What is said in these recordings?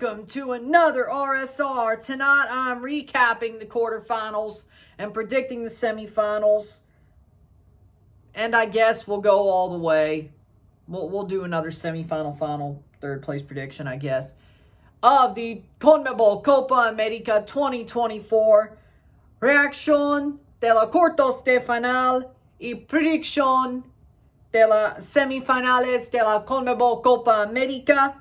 Welcome to another RSR. Tonight I'm recapping the quarterfinals and predicting the semifinals. And I guess we'll go all the way. We'll do another semifinal, final, third place prediction, I guess, of the CONMEBOL Copa América 2024. Reacción de la cuartos de final y predicción de las semifinales de la CONMEBOL Copa América.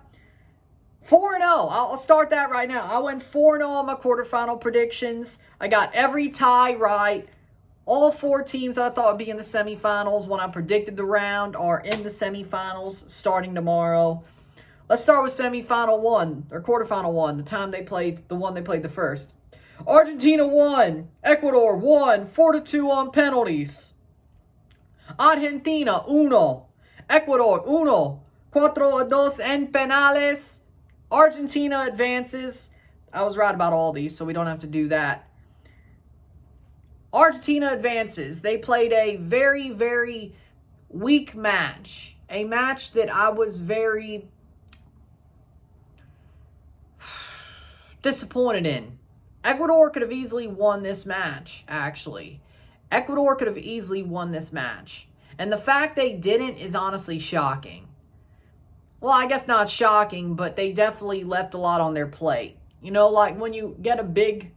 4-0. I'll start that right now. I went 4-0 on my quarterfinal predictions. I got every tie right. All four teams that I thought would be in the semifinals when I predicted the round are in the semifinals starting tomorrow. Let's start with semifinal one, or quarterfinal one, the one they played the first. Argentina won. Ecuador won 4-2 on penalties. Argentina 1. Ecuador 1. 4-2 en penales. Argentina advances. I was right about all these, so we don't have to do that. Argentina advances. They played a very, very weak match. A match that I was very disappointed in. Ecuador could have easily won this match, actually. Ecuador could have easily won this match. And the fact they didn't is honestly shocking. Well, I guess not shocking, but they definitely left a lot on their plate. You know, like when you get a big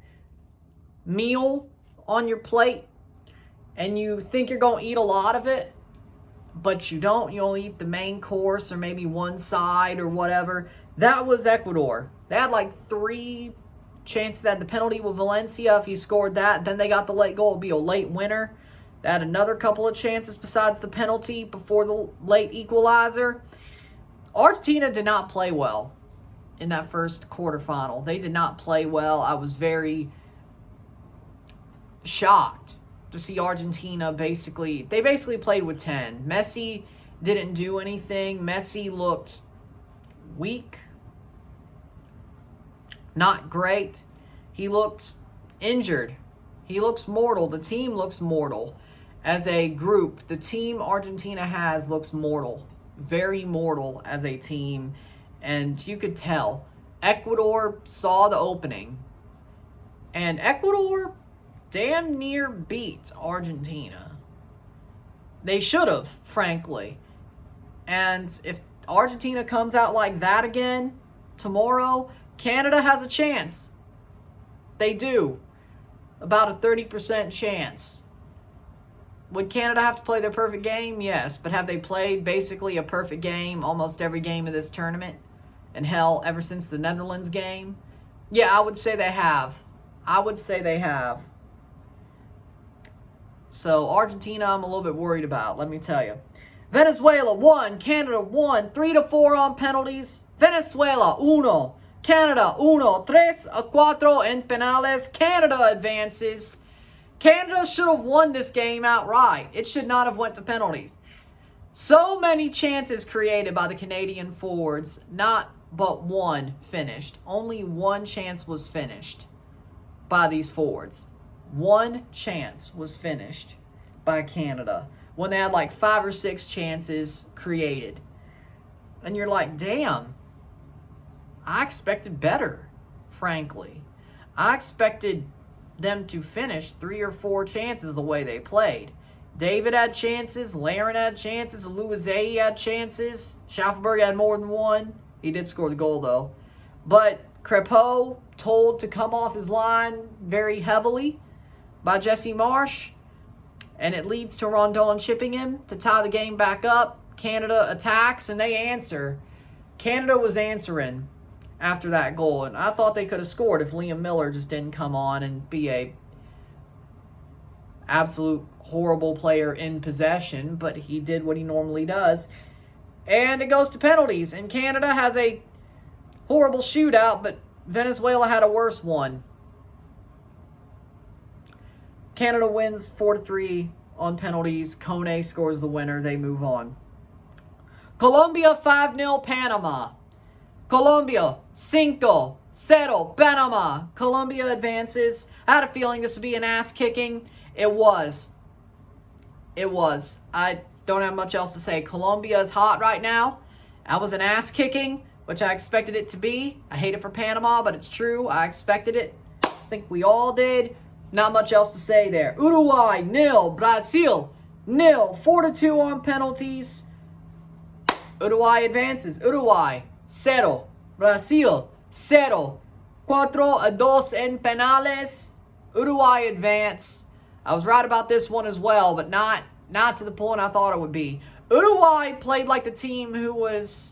meal on your plate and you think you're going to eat a lot of it, but you don't. You only eat the main course or maybe one side or whatever. That was Ecuador. They had like 3 chances. That the penalty with Valencia, if he scored that, then they got the late goal. It would be a late winner. They had another couple of chances besides the penalty before the late equalizer. Argentina did not play well in that first quarterfinal. They did not play well. I was very shocked to see Argentina basically played with 10. Messi didn't do anything. Messi looked weak. Not great. He looked injured. He looks mortal. The team looks mortal. As a group, the team Argentina has looks mortal. Very mortal as a team. And you could tell. Ecuador saw the opening. And Ecuador damn near beat Argentina. They should have, frankly. And if Argentina comes out like that again tomorrow, Canada has a chance. They do. About a 30% chance. Would Canada have to play their perfect game? Yes. But have they played basically a perfect game almost every game of this tournament? And hell, ever since the Netherlands game? Yeah, I would say they have. So Argentina, I'm a little bit worried about, let me tell you. Venezuela won. Canada won. 3-4 on penalties. Venezuela 1. Canada 1. 3-4 en penales. Canada advances. Canada should have won this game outright. It should not have went to penalties. So many chances created by the Canadian forwards. Not but one finished. Only one chance was finished by these forwards. One chance was finished by Canada when they had like 5 or 6 chances created. And you're like, damn, I expected better, frankly. I expected them to finish 3 or 4 chances the way they played. David had chances, Laren had chances, Luizei had chances, Schaffenberg had more than one. He did score the goal though. But Crepeau told to come off his line very heavily by Jesse Marsch, and it leads to Rondon chipping him to tie the game back up. Canada attacks and they answer. Canada was answering after that goal, and I thought they could have scored if Liam Miller just didn't come on and be a absolute horrible player in possession, but he did what he normally does. And it goes to penalties, and Canada has a horrible shootout, but Venezuela had a worse one. Canada wins 4-3 on penalties. Kone scores the winner. They move on. Colombia 5-0 Panama. Colombia 5-0 Panama. Colombia advances. I had a feeling this would be an ass-kicking. It was. I don't have much else to say. Colombia is hot right now. That was an ass-kicking. which I expected it to be. I hate it for Panama, but it's true. I expected it. I think we all did. Not much else to say there. Uruguay, 0. Brazil, 0. 4-2 on penalties. Uruguay advances. Uruguay, 0. Brazil, 0. 4-2 en penales. Uruguay advance. I was right about this one as well, but not to the point I thought it would be. Uruguay played like the team who was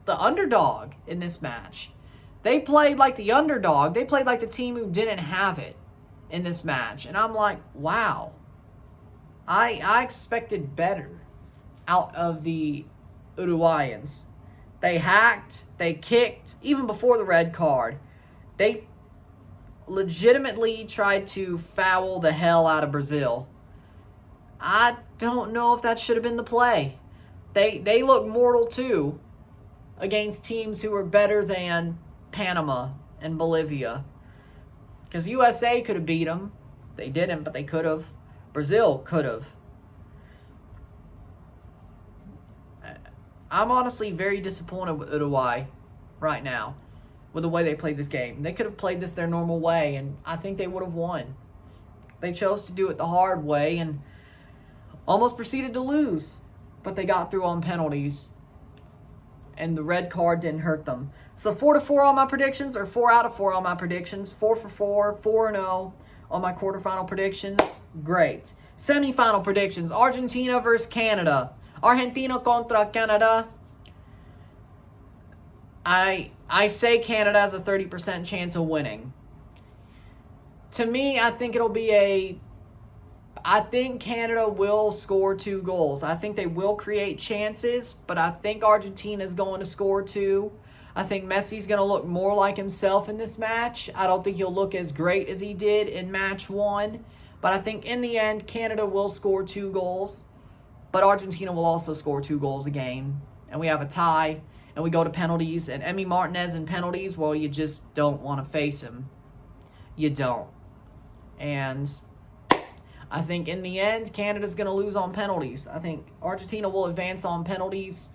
the underdog in this match. They played like the underdog. They played like the team who didn't have it in this match. And I'm like, wow. I expected better out of the Uruguayans. They hacked. They kicked. Even before the red card. They legitimately tried to foul the hell out of Brazil. I don't know if that should have been the play. They look mortal too against teams who are better than Panama and Bolivia. Because USA could have beat them. They didn't, but they could have. Brazil could have. I'm honestly very disappointed with Uruguay right now with the way they played this game. They could have played this their normal way, and I think they would have won. They chose to do it the hard way and almost proceeded to lose, but they got through on penalties, and the red card didn't hurt them. So 4-4 on my predictions, or 4 out of 4 on my predictions. 4-for-4, 4-0 on my quarterfinal predictions. Great. Semifinal predictions: Argentina versus Canada. Argentina contra Canada. I say Canada has a 30% chance of winning. To me, I think it'll be I think Canada will score 2 goals. I think they will create chances, but I think Argentina is going to score 2. I think Messi's going to look more like himself in this match. I don't think he'll look as great as he did in match 1, but I think in the end, Canada will score 2 goals, but Argentina will also score 2 goals a game, and we have a tie, and we go to penalties, and Emi Martinez in penalties, well, you just don't want to face him. You don't. And I think in the end, Canada's going to lose on penalties. I think Argentina will advance on penalties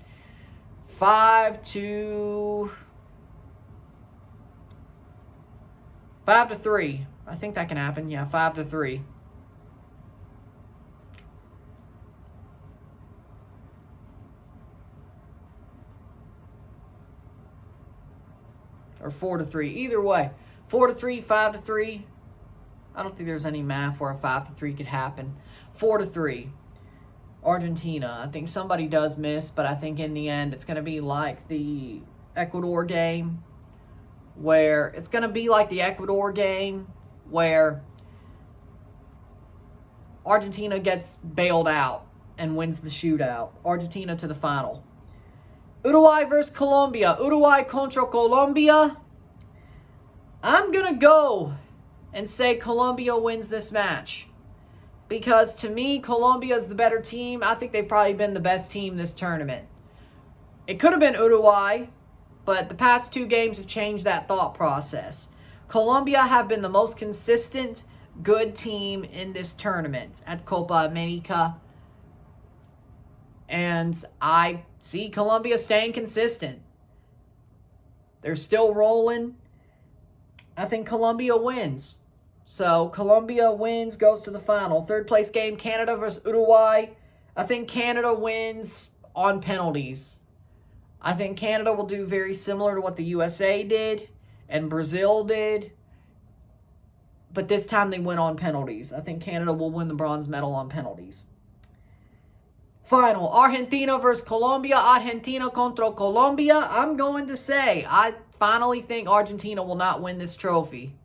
5-3. I think that can happen. Yeah, 5-3. Or 4-3. Either way. 4-3, 5-3. I don't think there's any math where a 5-3 could happen. 4-3. Argentina. I think somebody does miss, but I think in the end it's going to be like the Ecuador game where Argentina gets bailed out and wins the shootout. Argentina to the final. Uruguay versus Colombia. Uruguay contra Colombia. I'm going to go and say Colombia wins this match. Because to me, Colombia is the better team. I think they've probably been the best team this tournament. It could have been Uruguay, but the past 2 games have changed that thought process. Colombia have been the most consistent, good team in this tournament at Copa América. And I see Colombia staying consistent. They're still rolling. I think Colombia wins. So Colombia wins, goes to the final. 3rd place game, Canada versus Uruguay. I think Canada wins on penalties. I think Canada will do very similar to what the USA did and Brazil did. But this time they win on penalties. I think Canada will win the bronze medal on penalties. Final, Argentina versus Colombia. Argentina contra Colombia. I'm going to say, I finally think Argentina will not win this trophy.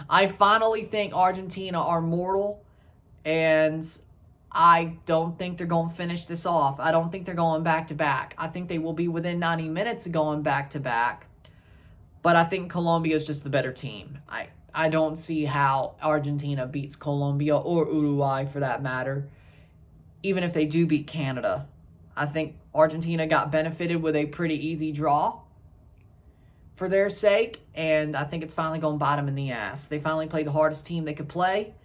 I finally think Argentina are mortal, and I don't think they're going to finish this off. I don't think they're going back-to-back. I think they will be within 90 minutes of going back-to-back, but I think Colombia is just the better team. I don't see how Argentina beats Colombia or Uruguay for that matter, even if they do beat Canada. I think Argentina got benefited with a pretty easy draw for their sake, and I think it's finally going to bite them in the ass. They finally played the hardest team they could play.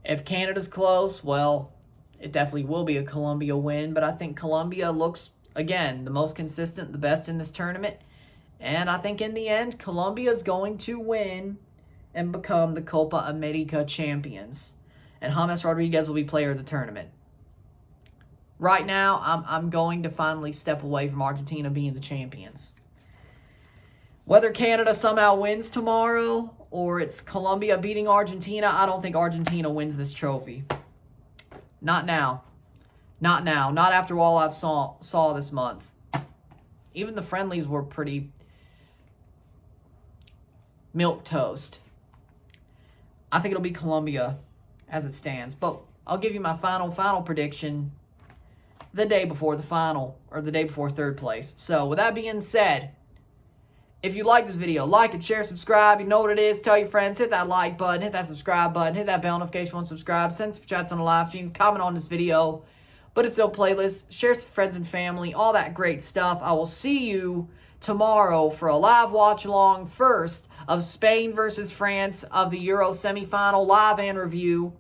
If Canada's close, well, it definitely will be a Colombia win, but I think Colombia looks again, the most consistent, the best in this tournament. And I think in the end, Colombia is going to win and become the Copa America champions. And James Rodriguez will be player of the tournament. Right now, I'm going to finally step away from Argentina being the champions. Whether Canada somehow wins tomorrow or it's Colombia beating Argentina, I don't think Argentina wins this trophy. Not now. Not now. Not after all I've saw this month. Even the friendlies were pretty milquetoast. I think it'll be Colombia as it stands. But I'll give you my final prediction the day before the final, or the day before third place. So with that being said, if you like this video, like it, share, subscribe. You know what it is. Tell your friends. Hit that like button. Hit that subscribe button. Hit that bell notification once subscribe. Send some chats on the live streams. Comment on this video. But it's still playlist. Share some friends and family. All that great stuff. I will see you tomorrow for a live watch along first of Spain versus France of the Euro semifinal live and review.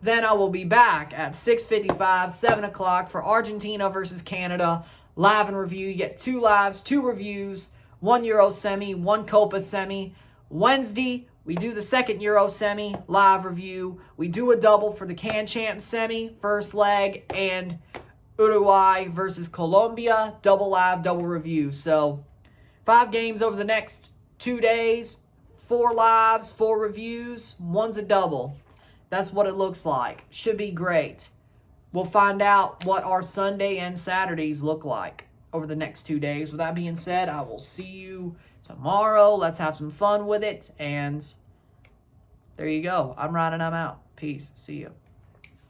Then I will be back at 6:55, 7 o'clock for Argentina versus Canada live and review. You get 2 lives, 2 reviews, 1 Euro semi, 1 Copa semi. Wednesday, we do the second Euro semi live review. We do a double for the Can Champ semi, first leg, and Uruguay versus Colombia, double live, double review. So 5 games over the next 2 days, 4 lives, 4 reviews, 1's a double. That's what it looks like. Should be great. We'll find out what our Sunday and Saturdays look like over the next 2 days. With that being said, I will see you tomorrow. Let's have some fun with it. And there you go. I'm Ryan and I'm out. Peace. See you.